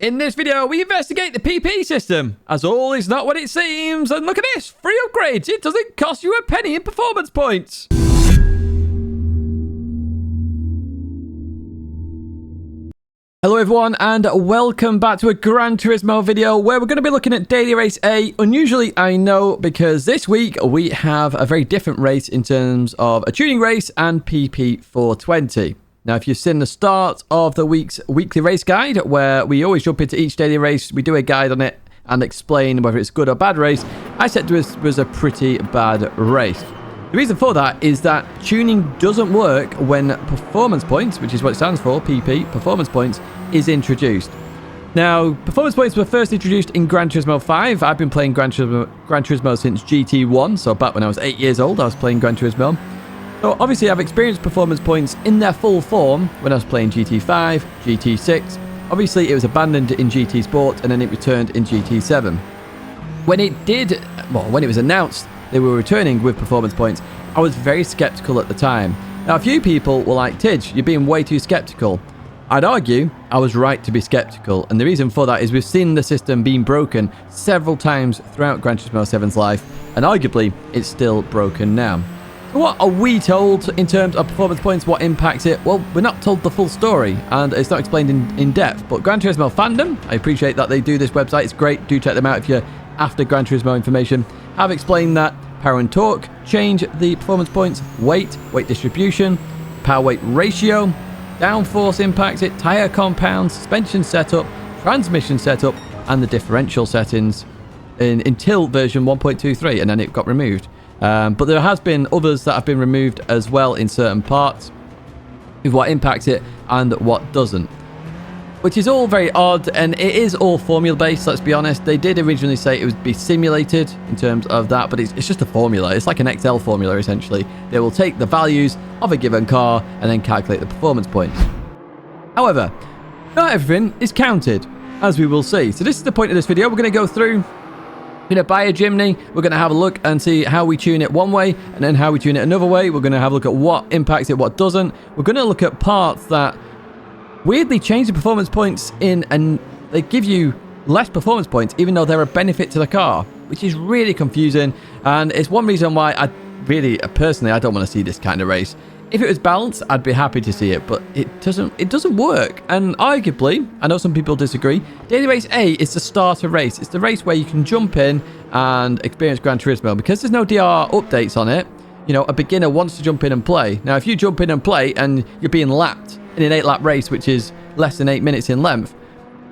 In this video, we investigate the PP system, as all is not what it seems. And look at this, free upgrades. It doesn't cost you a penny in performance points. Hello everyone, and welcome back to a Gran Turismo video where we're going to be looking at Daily Race A. Unusually, I know, because this week we have a very different race in terms of a tuning race and PP 420. Now, if you've seen the start of the week's weekly race guide, where we always jump into each daily race, we do a guide on it and explain whether it's good or bad race, I said this was a pretty bad race. The reason for that is that tuning doesn't work when performance points, which is what it stands for, PP, performance points, is introduced. Now, performance points were first introduced in Gran Turismo 5. I've been playing Gran Turismo since GT1, so back when I was 8 years old, I was playing Gran Turismo. So obviously I've experienced performance points in their full form when I was playing GT5, GT6. Obviously it was abandoned in GT Sport and then it returned in GT7. When it was announced they were returning with performance points, I was very skeptical at the time. Now a few people were like, Tidge, you're being way too skeptical. I'd argue I was right to be skeptical, and the reason for that is we've seen the system being broken several times throughout Gran Turismo 7's life, and arguably it's still broken now. So what are we told in terms of performance points? What impacts it? Well, we're not told the full story, and it's not explained in depth. But Gran Turismo fandom, I appreciate that they do this website. It's great. Do check them out if you're after Gran Turismo information. Have explained that power and torque change the performance points, weight distribution, power weight ratio, downforce impacts it, tire compound, suspension setup, transmission setup, and the differential settings until version 1.23, and then it got removed. But there has been others that have been removed as well in certain parts, with what impacts it and what doesn't, which is all very odd, and it is all formula based. Let's be honest, they did originally say it would be simulated in terms of that, but it's just a formula. It's like an Excel formula essentially. They will take the values of a given car and then calculate the performance points. However, not everything is counted, as we will see. So this is the point of this video. We're going to go through. We're going to buy a Jimny, we're going to have a look and see how we tune it one way and then how we tune it another way. We're going to have a look at what impacts it, what doesn't. We're going to look at parts that weirdly change the performance points and they give you less performance points even though they're a benefit to the car, which is really confusing, and it's one reason why I personally don't want to see this kind of race. If it was balanced, I'd be happy to see it, but it doesn't work. And arguably, I know some people disagree, Daily Race A is the starter race. It's the race where you can jump in and experience Gran Turismo. Because there's no DR updates on it, you know, a beginner wants to jump in and play. Now, if you jump in and play and you're being lapped in an 8-lap race, which is less than 8 minutes in length,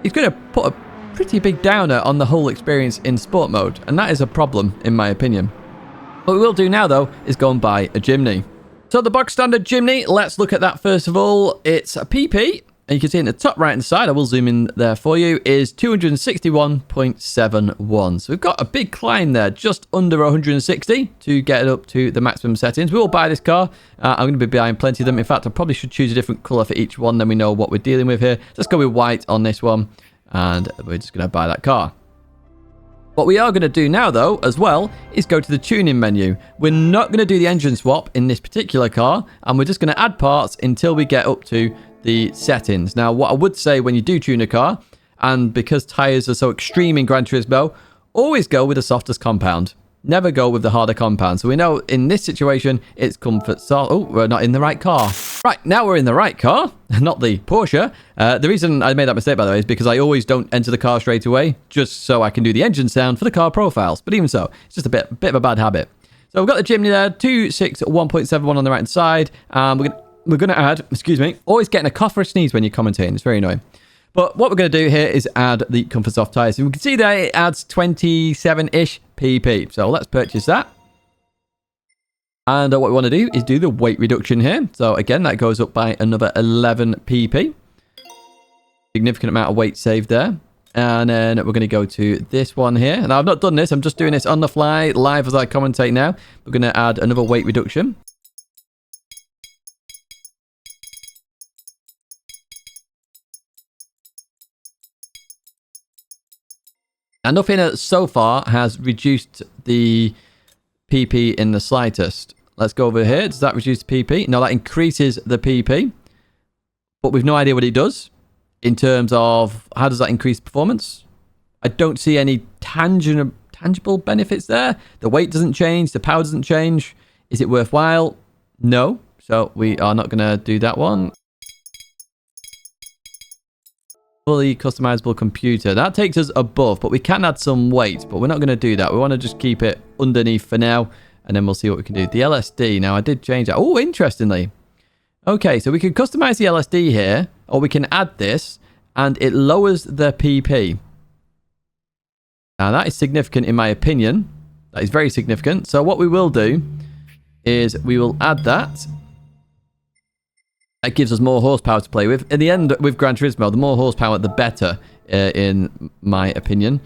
it's going to put a pretty big downer on the whole experience in sport mode. And that is a problem, in my opinion. What we will do now, though, is go and buy a Jimny. So the box standard Jimny, let's look at that first of all. It's a PP, and you can see in the top right hand side, I will zoom in there for you, is 261.71. So we've got a big climb there, just under 160 to get it up to the maximum settings. We will buy this car. I'm going to be buying plenty of them. In fact, I probably should choose a different colour for each one, then we know what we're dealing with here. Let's go with white on this one, and we're just going to buy that car. What we are going to do now, though, as well, is go to the tuning menu. We're not going to do the engine swap in this particular car, and we're just going to add parts until we get up to the settings. Now, what I would say when you do tune a car, and because tyres are so extreme in Gran Turismo, always go with the softest compound. Never go with the harder compound. So we know in this situation, it's comfort. Oh, we're not in the right car. Right, now we're in the right car, not the Porsche. The reason I made that mistake, by the way, is because I always don't enter the car straight away, just so I can do the engine sound for the car profiles. But even so, it's just a bit of a bad habit. So we've got the Jimny there, 261.71 on the right hand side. We're going to add, always getting a cough or a sneeze when you're commentating. It's very annoying. But what we're going to do here is add the Comfort Soft tyres. And we can see there it adds 27-ish PP. So let's purchase that. And what we want to do is do the weight reduction here. So again, that goes up by another 11 PP. Significant amount of weight saved there. And then we're going to go to this one here. Now, I've not done this. I'm just doing this on the fly, live as I commentate now. We're going to add another weight reduction. And nothing so far has reduced the PP in the slightest. Let's go over here. Does that reduce the PP? No, that increases the PP. But we've no idea what it does. in terms of how does that increase performance? I don't see any tangible benefits there. The weight doesn't change. The power doesn't change. Is it worthwhile? No. So we are not going to do that one. Fully customizable computer. That takes us above, but we can add some weight, but we're not going to do that. We want to just keep it underneath for now, and then we'll see what we can do. The LSD. Now, I did change that. Oh, interestingly. Okay, so we can customize the LSD here, or we can add this, and it lowers the PP. Now, that is significant in my opinion. That is very significant. So what we will do is we will add that. That gives us more horsepower to play with. In the end, with Gran Turismo, the more horsepower, the better, in my opinion.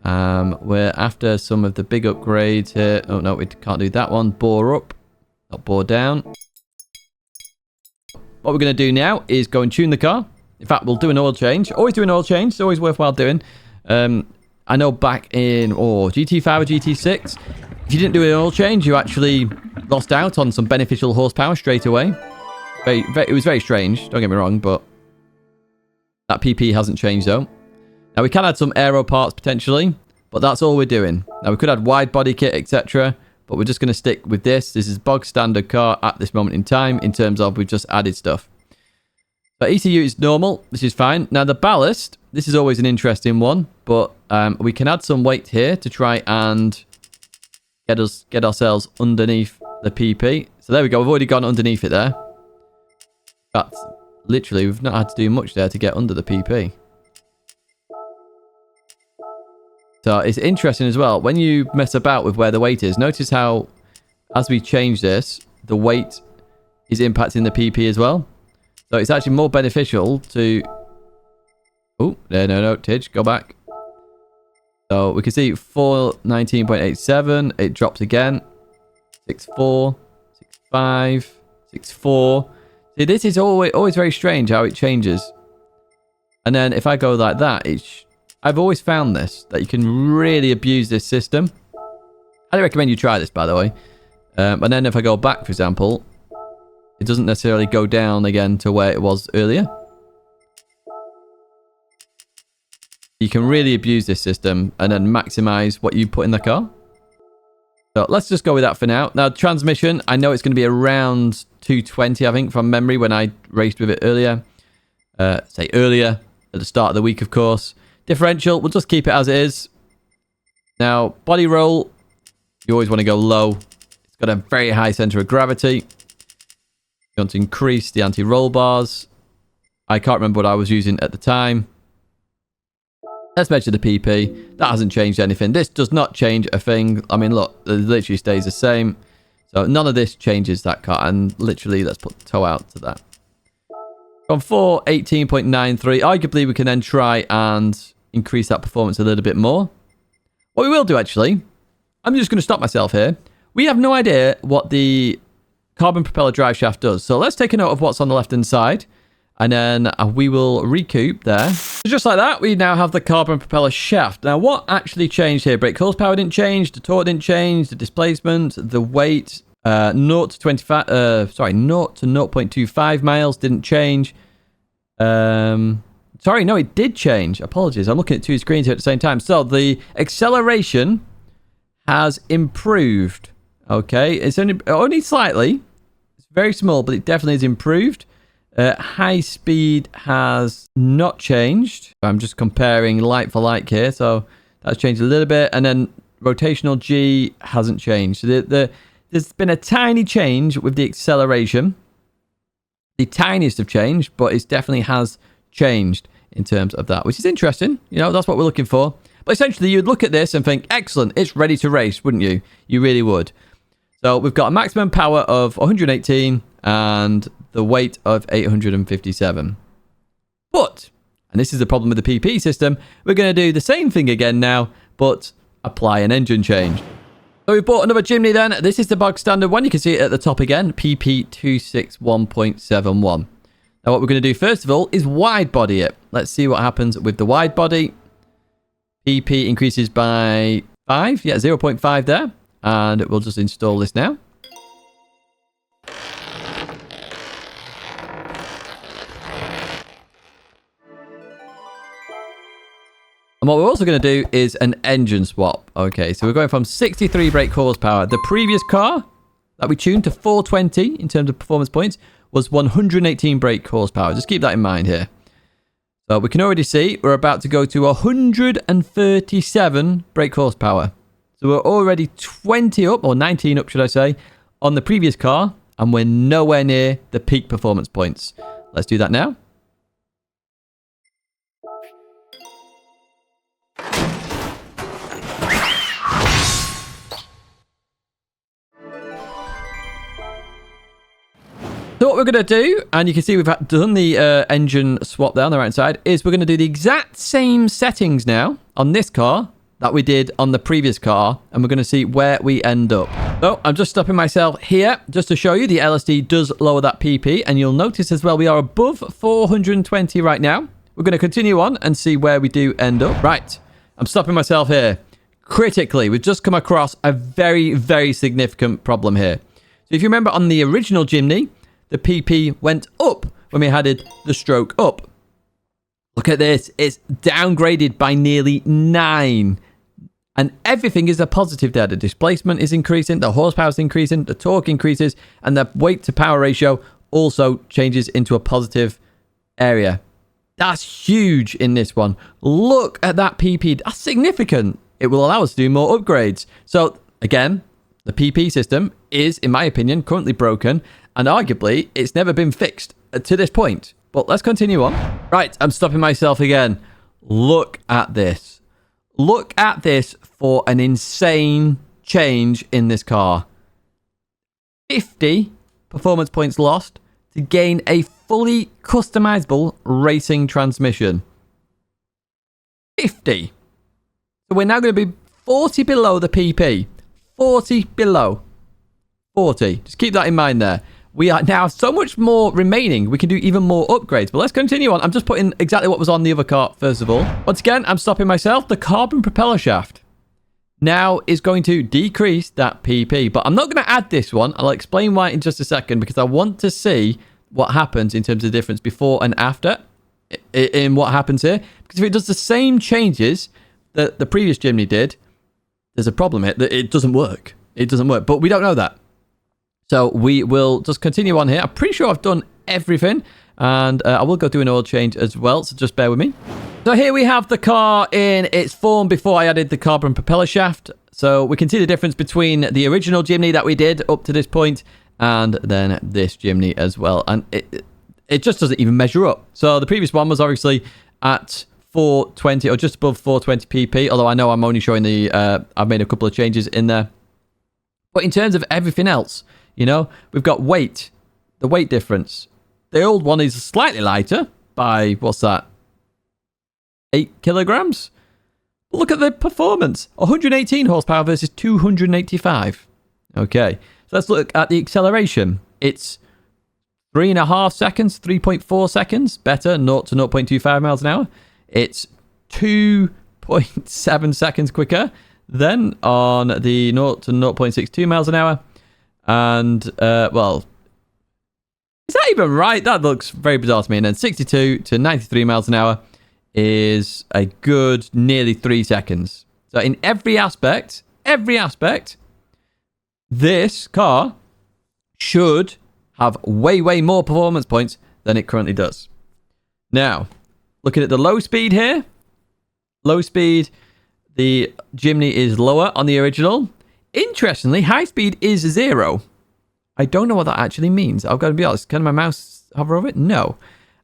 We're after some of the big upgrades here. Oh, no, we can't do that one. Bore up, not bore down. What we're going to do now is go and tune the car. In fact, we'll do an oil change. Always do an oil change. It's always worthwhile doing. I know back in GT5 or GT6, if you didn't do an oil change, you actually lost out on some beneficial horsepower straight away. It was very strange, don't get me wrong, but that PP hasn't changed though. Now we can add some aero parts potentially, but that's all we're doing. Now we could add wide body kit, etc., but we're just going to stick with this. This is bog standard car at this moment in time in terms of we've just added stuff. So ECU is normal. This is fine. Now the ballast, this is always an interesting one, but we can add some weight here to try and get ourselves underneath the PP. So there we go. We've already gone underneath it there. That's literally, we've not had to do much there to get under the PP. So it's interesting as well. When you mess about with where the weight is, notice how as we change this, the weight is impacting the PP as well. So it's actually more beneficial to... Oh, no, Tidge, go back. So we can see 419.87. It drops again. 6.4, 6.5, 6.4. See, this is always very strange how it changes. And then if I go like that, I've always found this, that you can really abuse this system. I'd recommend you try this, by the way. And then if I go back, for example, it doesn't necessarily go down again to where it was earlier. You can really abuse this system and then maximize what you put in the car. So let's just go with that for now. Now, transmission, I know it's going to be around 220, I think, from memory when I raced with it earlier. Say earlier, at the start of the week, of course. Differential, we'll just keep it as it is. Now, body roll, you always want to go low. It's got a very high center of gravity. You want to increase the anti-roll bars. I can't remember what I was using at the time. Let's measure the PP. That hasn't changed anything. This does not change a thing. I mean, look, it literally stays the same. So none of this changes that car. And literally, let's put the toe out to that. From 418.93, arguably we can then try and increase that performance a little bit more. What we will do, actually, I'm just going to stop myself here. We have no idea what the carbon propeller drive shaft does. So let's take a note of what's on the left-hand side. And then we will recoup there. So just like that, we now have the carbon propeller shaft. Now, what actually changed here? Brake horsepower didn't change. The torque didn't change. The displacement, the weight, 0 to 0.25 miles didn't change. Sorry, no, it did change. Apologies. I'm looking at two screens here at the same time. So the acceleration has improved. Okay, it's only slightly. It's very small, but it definitely has improved. High speed has not changed. I'm just comparing like for like here. So that's changed a little bit. And then rotational G hasn't changed. So there's been a tiny change with the acceleration. The tiniest of change, but it definitely has changed in terms of that, which is interesting. You know, that's what we're looking for. But essentially, you'd look at this and think, excellent, it's ready to race, wouldn't you? You really would. So we've got a maximum power of 118 and the weight of 857. But, and this is the problem with the PP system, we're going to do the same thing again now, but apply an engine change. So we've bought another Jimny then. This is the bog standard one. You can see it at the top again, PP261.71. Now what we're going to do first of all is wide body it. Let's see what happens with the wide body. PP increases by 5. Yeah, 0.5 there. And we'll just install this now. And what we're also going to do is an engine swap. Okay, so we're going from 63 brake horsepower. The previous car that we tuned to 420 in terms of performance points was 118 brake horsepower. Just keep that in mind here. So we can already see we're about to go to 137 brake horsepower. So we're already 20 up, or 19 up, should I say, on the previous car, and we're nowhere near the peak performance points. Let's do that now. So what we're going to do, and you can see we've done the engine swap there on the right side, is we're going to do the exact same settings now on this car that we did on the previous car, and we're going to see where we end up. So I'm just stopping myself here just to show you the LSD does lower that PP, and you'll notice as well we are above 420 right now. We're going to continue on and see where we do end up. Right, I'm stopping myself here. Critically, we've just come across a very, very significant problem here. So if you remember on the original Jimny, the PP went up when we added the stroke up. Look at this. It's downgraded by nearly 9. And everything is a positive there. The displacement is increasing, the horsepower is increasing, the torque increases, and the weight to power ratio also changes into a positive area. That's huge in this one. Look at that PP. That's significant. It will allow us to do more upgrades. So again, the PP system is, in my opinion, currently broken. And arguably, it's never been fixed to this point. But let's continue on. Right, I'm stopping myself again. Look at this. Look at this for an insane change in this car. 50 performance points lost to gain a fully customizable racing transmission. 50. So we're now going to be 40 below the PP. 40 below. 40. Just keep that in mind there. We are now so much more remaining. We can do even more upgrades. But let's continue on. I'm just putting exactly what was on the other car, first of all. Once again, I'm stopping myself. The carbon propeller shaft now is going to decrease that PP. But I'm not going to add this one. I'll explain why in just a second, because I want to see what happens in terms of the difference before and after in what happens here. Because if it does the same changes that the previous Jimny did, there's a problem here. It doesn't work. It doesn't work. But we don't know that. So we will just continue on here. I'm pretty sure I've done everything. And I will go do an oil change as well. So just bear with me. So here we have the car in its form before I added the carbon propeller shaft. So we can see the difference between the original Jimny that we did up to this point and then this Jimny as well. And it just doesn't even measure up. So the previous one was obviously at 420 or just above 420 PP. Although I know I'm only showing the... I've made a couple of changes in there. But in terms of everything else... You know, we've got weight, the weight difference. The old one is slightly lighter by, what's that? 8 kilograms? But look at the performance. 118 horsepower versus 285. Okay, so let's look at the acceleration. It's 3.5 seconds, 3.4 seconds. Better, 0 to 0.25 miles an hour. It's 2.7 seconds quicker than on the 0 to 0.62 miles an hour. And, well, is that even right? That looks very bizarre to me. And then 62 to 93 miles an hour is a good nearly 3 seconds. So in every aspect, this car should have way, way more performance points than it currently does. Now, looking at the low speed here. Low speed, the Jimny is lower on the original. Interestingly, high speed is 0. I don't know what that actually means. I've got to be honest. Can my mouse hover over it? No.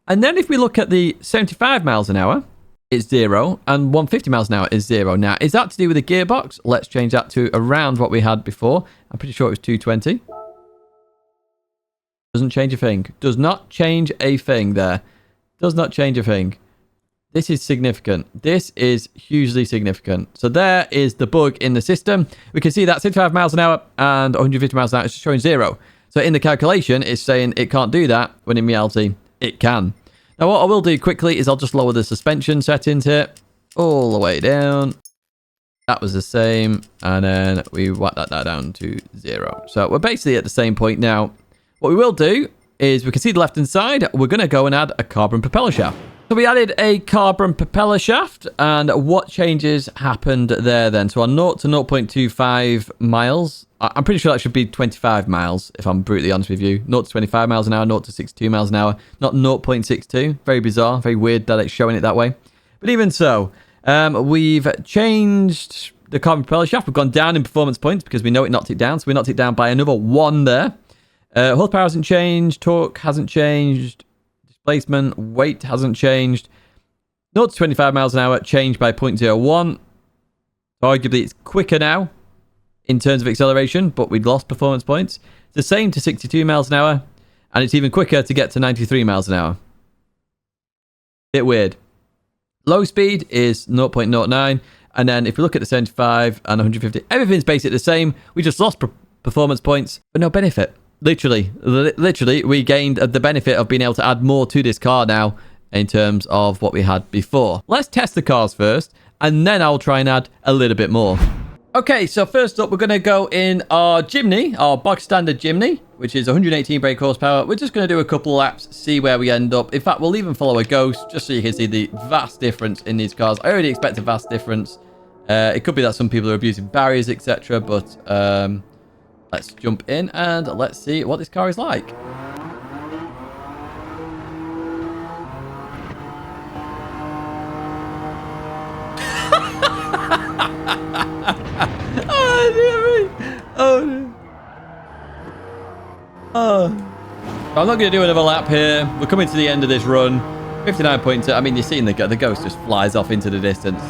And then if we look at the 75 miles an hour, it's 0. And 150 miles an hour is 0. Now, is that to do with the gearbox? Let's change that to around what we had before. I'm pretty sure it was 220. Doesn't change a thing. Does not change a thing there. Does not change a thing. This is significant. This is hugely significant. So there is the bug in the system. We can see that 75 miles an hour and 150 miles an hour is showing 0. So in the calculation, it's saying it can't do that, when in reality, it can. Now, what I will do quickly is I'll just lower the suspension settings here all the way down. That was the same. And then we whack that down to 0. So we're basically at the same point now. What we will do is we can see the left-hand side. We're going to go and add a carbon propeller shaft. So we added a carbon propeller shaft, and what changes happened there then? So on 0 to 0.25 miles, I'm pretty sure that should be 25 miles, if I'm brutally honest with you. 0 to 25 miles an hour, 0 to 62 miles an hour, not 0.62. Very bizarre, very weird that it's showing it that way. But even so, we've changed the carbon propeller shaft. We've gone down in performance points because we know it knocked it down. So we knocked it down by another 1 there. Horsepower hasn't changed, torque hasn't changed. Displacement, weight hasn't changed. 0 to 25 miles an hour changed by 0.01. Arguably, it's quicker now in terms of acceleration, but we'd lost performance points. It's the same to 62 miles an hour, and it's even quicker to get to 93 miles an hour. Bit weird. Low speed is 0.09, and then if we look at the 75 and 150, everything's basically the same. We just lost performance points, but no benefit. Literally, we gained the benefit of being able to add more to this car now in terms of what we had before. Let's test the cars first, and then I'll try and add a little bit more. Okay, so first up, we're going to go in our Jimny, our box standard Jimny, which is 118 brake horsepower. We're just going to do a couple of laps, see where we end up. In fact, we'll even follow a Ghost, just so you can see the vast difference in these cars. I already expect a vast difference. It could be that some people are abusing barriers, etc., but let's jump in and let's see what this car is like. Oh, dear me. Oh. I'm not going to do another lap here. We're coming to the end of this run. 59.2. I mean, you're seeing the Ghost just flies off into the distance.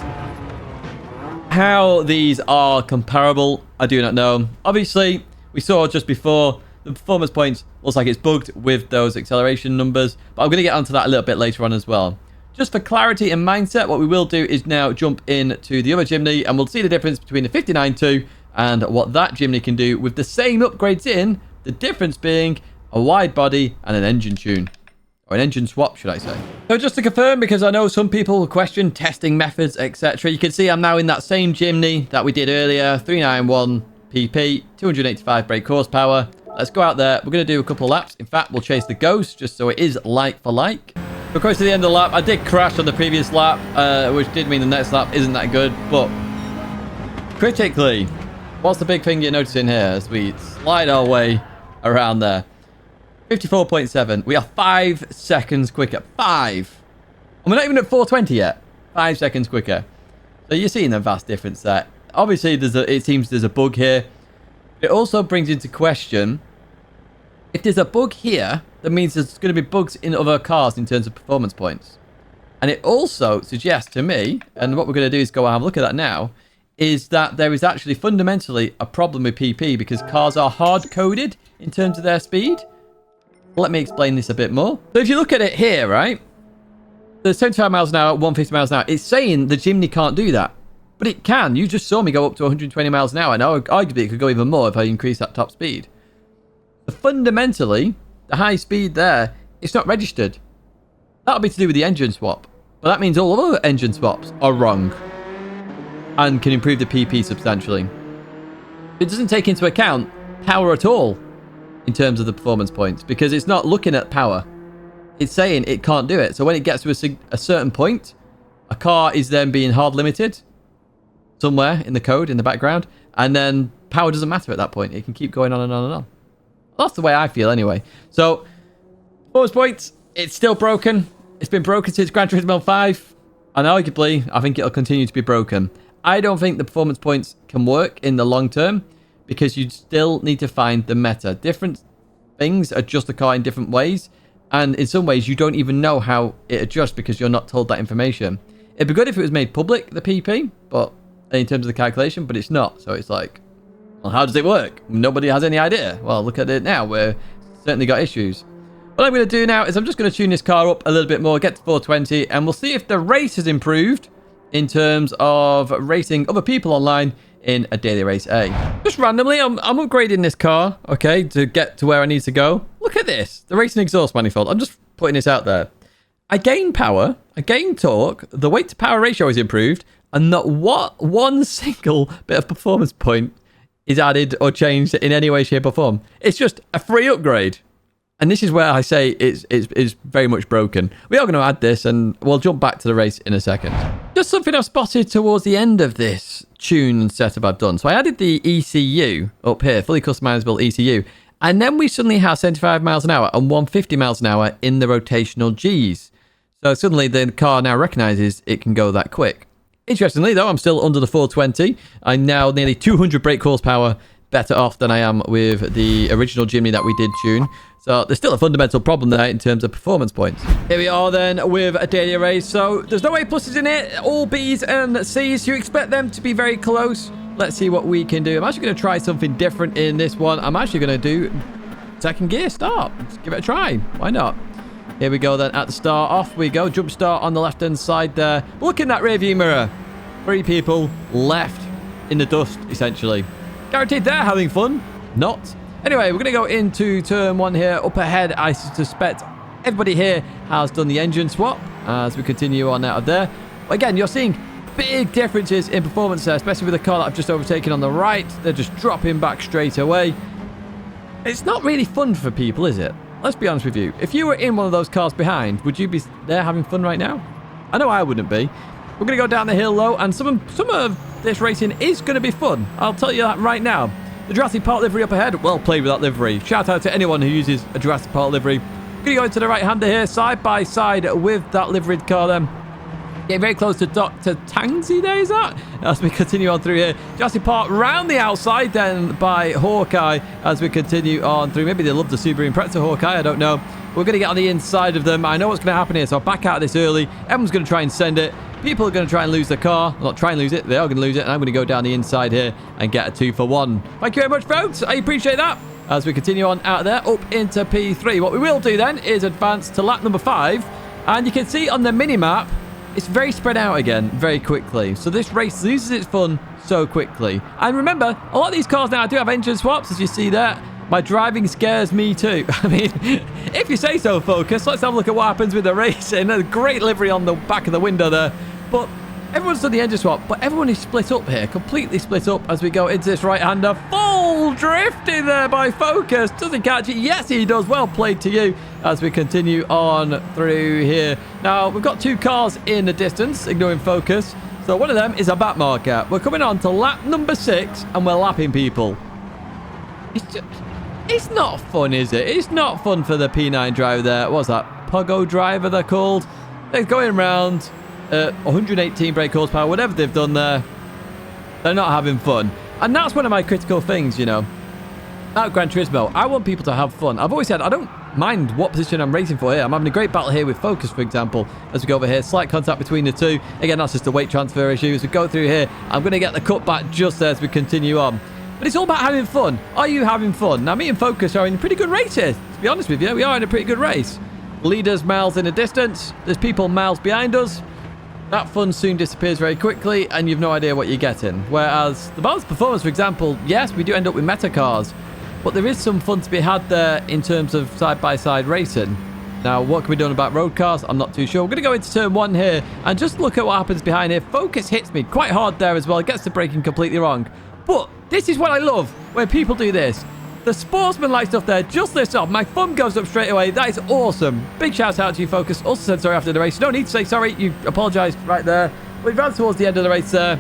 How these are comparable, I do not know. Obviously, we saw just before the performance points looks like it's bugged with those acceleration numbers, but I'm going to get onto that a little bit later on as well. Just for clarity and mindset, what we will do is now jump into the other Jimny, and we'll see the difference between the 59.2 and what that Jimny can do with the same upgrades in, the difference being a wide body and an engine tune. Or an engine swap, should I say. So just to confirm, because I know some people question testing methods, etc. You can see I'm now in that same Jimny that we did earlier. 391 PP, 285 brake horsepower. Let's go out there. We're going to do a couple of laps. In fact, we'll chase the Ghost, just so it is like for like. We're close to the end of the lap. I did crash on the previous lap, which did mean the next lap isn't that good. But critically, what's the big thing you're noticing here as we slide our way around there? 54.7. We are 5 seconds quicker. 5. And we're not even at 420 yet. 5 seconds quicker. So you're seeing a vast difference there. Obviously, it seems there's a bug here. It also brings into question, if there's a bug here, that means there's going to be bugs in other cars in terms of performance points. And it also suggests to me, and what we're going to do is go and have a look at that now, is that there is actually fundamentally a problem with PP because cars are hard-coded in terms of their speed. Let me explain this a bit more. So if you look at it here, right? The 75 miles an hour, 150 miles an hour. It's saying the Jimny can't do that. But it can. You just saw me go up to 120 miles an hour. And arguably, it could go even more if I increase that top speed. But fundamentally, the high speed there, it's not registered. That'll be to do with the engine swap. But that means all other engine swaps are wrong. And can improve the PP substantially. It doesn't take into account power at all in terms of the performance points, because it's not looking at power. It's saying it can't do it. So when it gets to a certain point, a car is then being hard limited somewhere in the code in the background, and then power doesn't matter at that point. It can keep going on and on and on. That's the way I feel anyway. So performance points, it's still broken. It's been broken since Gran Turismo 5, and arguably I think it'll continue to be broken. I don't think the performance points can work in the long term, because you still need to find the meta. Different things adjust the car in different ways, and in some ways you don't even know how it adjusts because you're not told that information. It'd be good if it was made public, the PP, but in terms of the calculation, but it's not. So it's like, well, how does it work? Nobody has any idea. Well, look at it now. We're certainly got issues. What I'm going to do now is I'm just going to tune this car up a little bit more, get to 420, and we'll see if the race has improved in terms of racing other people online in a daily race A. Just randomly, I'm upgrading this car, okay, to get to where I need to go. Look at this, the racing exhaust manifold. I'm just putting this out there. I gain power, I gain torque, the weight to power ratio is improved, and not one single bit of performance point is added or changed in any way, shape, or form. It's just a free upgrade. And this is where I say it's very much broken. We are going to add this, and we'll jump back to the race in a second. Just something I've spotted towards the end of this tune setup I've done. So I added the ECU up here, fully customizable ECU. And then we suddenly have 75 miles an hour and 150 miles an hour in the rotational Gs. So suddenly the car now recognizes it can go that quick. Interestingly, though, I'm still under the 420. I'm now nearly 200 brake horsepower better off than I am with the original Jimny that we did tune. So there's still a fundamental problem there in terms of performance points. Here we are then with a daily race. So there's no A pluses in it, all Bs and Cs. You expect them to be very close. Let's see what we can do. I'm actually going to try something different in this one. I'm actually going to do second gear start. Let's give it a try. Why not? Here we go then at the start. Off we go. Jump start on the left-hand side there. Look in that rearview mirror. 3 people left in the dust, essentially. Guaranteed they're having fun. Not. Anyway, we're going to go into turn 1 here. Up ahead, I suspect everybody here has done the engine swap as we continue on out of there. Again, you're seeing big differences in performance there, especially with the car that I've just overtaken on the right. They're just dropping back straight away. It's not really fun for people, is it? Let's be honest with you. If you were in one of those cars behind, would you be there having fun right now? I know I wouldn't be. We're going to go down the hill, though, and some of this racing is going to be fun. I'll tell you that right now. The Jurassic Park livery up ahead. Well played with that livery. Shout out to anyone who uses a Jurassic Park livery. We're going to go into the right-hander here, side by side with that liveried car then. Getting very close to Dr. Tangsy there, is that? As we continue on through here. Jurassic Park round the outside then by Hawkeye as we continue on through. Maybe they love the Subaru Impreza Hawkeye, I don't know. We're going to get on the inside of them. I know what's going to happen here, so I'll back out of this early. Everyone's going to try and send it. People are going to try and lose the car. Not try and lose it. They are going to lose it. And I'm going to go down the inside here and get a 2 for 1. Thank you very much, folks. I appreciate that. As we continue on out of there, up into P3. What we will do then is advance to lap number 5. And you can see on the mini-map, it's very spread out again very quickly. So this race loses its fun so quickly. And remember, a lot of these cars now do have engine swaps, as you see there. My driving scares me too. I mean, if you say so, Focus, let's have a look at what happens with the racing. A great livery on the back of the window there. But everyone's done the engine swap, but everyone is split up here, completely split up as we go into this right-hander. Full drifting there by Focus. Doesn't catch it. Yes, he does. Well played to you as we continue on through here. Now, we've got 2 cars in the distance, ignoring Focus. So one of them is a back marker. We're coming on to lap number 6, and we're lapping people. It's not fun, is it? It's not fun for the P9 driver there. What's that? Pogo driver, they're called. They're going around 118 brake horsepower, whatever they've done there. They're not having fun. And that's one of my critical things, you know. At Gran Turismo, I want people to have fun. I've always said I don't mind what position I'm racing for here. I'm having a great battle here with Focus, for example, as we go over here. Slight contact between the two. Again, that's just a weight transfer issue. As we go through here, I'm going to get the cutback just there as we continue on. But it's all about having fun. Are you having fun? Now, me and Focus are in a pretty good race here. To be honest with you, we are in a pretty good race. Leaders miles in the distance. There's people miles behind us. That fun soon disappears very quickly, and you've no idea what you're getting. Whereas the balance performance, for example, yes, we do end up with meta cars, but there is some fun to be had there in terms of side-by-side racing. Now, what can be done about road cars? I'm not too sure. We're going to go into turn 1 here and just look at what happens behind here. Focus hits me quite hard there as well. Gets the braking completely wrong. But this is what I love when people do this. The sportsman-like stuff there just lifts off. My thumb goes up straight away. That is awesome. Big shout out to you, Focus. Also said sorry after the race. No need to say sorry. You apologised right there. We advance towards the end of the race there.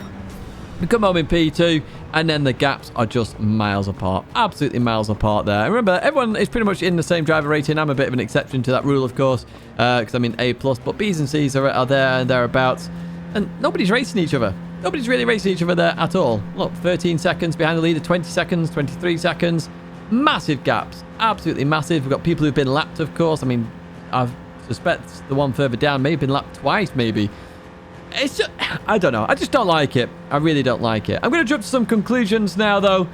We come home in P2, and then the gaps are just miles apart. Absolutely miles apart there. And remember, everyone is pretty much in the same driver rating. I'm a bit of an exception to that rule, of course, because I'm in A+, but Bs and Cs are there and thereabouts. And nobody's racing each other. Nobody's really racing each other there at all. Look, 13 seconds behind the leader, 20 seconds, 23 seconds. Massive gaps. Absolutely massive. We've got people who've been lapped, of course. I mean, I suspect the one further down may have been lapped twice, maybe. It's just, I don't know. I just don't like it. I really don't like it. I'm going to jump to some conclusions now, though,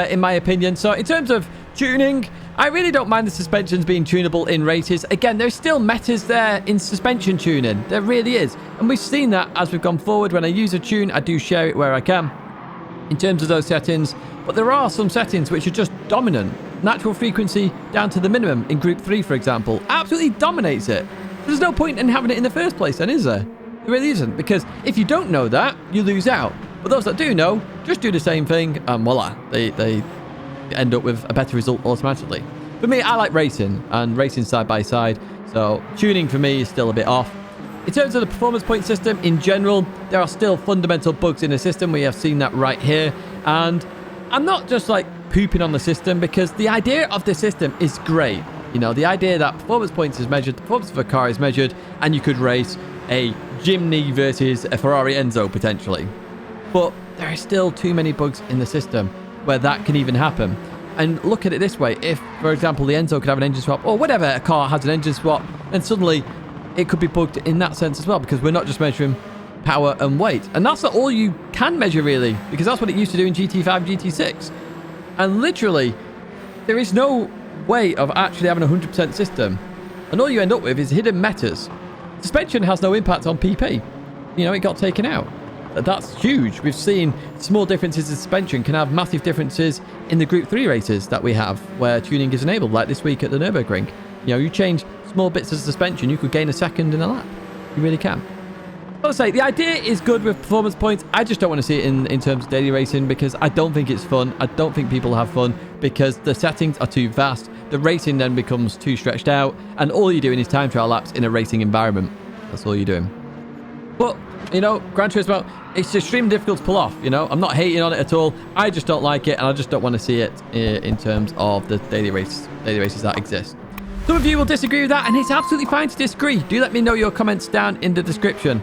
in my opinion. So, in terms of tuning, I really don't mind the suspensions being tunable in races. Again, there's still metas there in suspension tuning. There really is. And we've seen that as we've gone forward. When I use a tune, I do share it where I can in terms of those settings. But there are some settings which are just dominant. Natural frequency down to the minimum in Group 3, for example, absolutely dominates it. There's no point in having it in the first place, then, is there? There really isn't, because if you don't know that, you lose out. But those that do know, just do the same thing, and voila, they end up with a better result automatically. For me, I like racing and racing side by side. So tuning for me is still a bit off. In terms of the performance point system in general, there are still fundamental bugs in the system. We have seen that right here. And I'm not just like pooping on the system, because the idea of the system is great. You know, the idea that performance points is measured, the performance of a car is measured, and you could race a Jimny versus a Ferrari Enzo potentially. But there are still too many bugs in the system where that can even happen. And look at it this way. If, for example, the Enzo could have an engine swap, or whatever, a car has an engine swap, then suddenly it could be bugged in that sense as well, because we're not just measuring power and weight. And that's not all you can measure, really, because that's what it used to do in GT5, GT6. And literally, there is no way of actually having a 100% system. And all you end up with is hidden metas. Suspension has no impact on PP. You know, it got taken out. That's huge. We've seen small differences in suspension can have massive differences in the Group 3 races that we have, where tuning is enabled, like this week at the Nürburgring. You know, you change small bits of suspension, you could gain a second in a lap. You really can. I'll say, the idea is good with performance points. I just don't want to see it in terms of daily racing, because I don't think it's fun. I don't think people have fun, because the settings are too vast. The racing then becomes too stretched out, and all you're doing is time trial laps in a racing environment. That's all you're doing. But, you know, Gran Turismo, it's extremely difficult to pull off, you know. I'm not hating on it at all. I just don't like it, and I just don't want to see it in terms of the daily races that exist. Some of you will disagree with that, and it's absolutely fine to disagree. Do let me know your comments down in the description.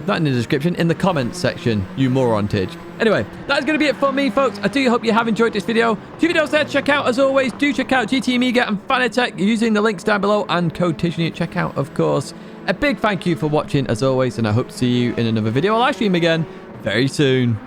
Not in the description, in the comments section, you moron Tidge. Anyway, that is going to be it for me, folks. I do hope you have enjoyed this video. 2 videos there to check out, as always. Do check out GT Amiga and Fanatec using the links down below, and code Tidgney at checkout, of course. A big thank you for watching, as always, and I hope to see you in another video or live stream again very soon.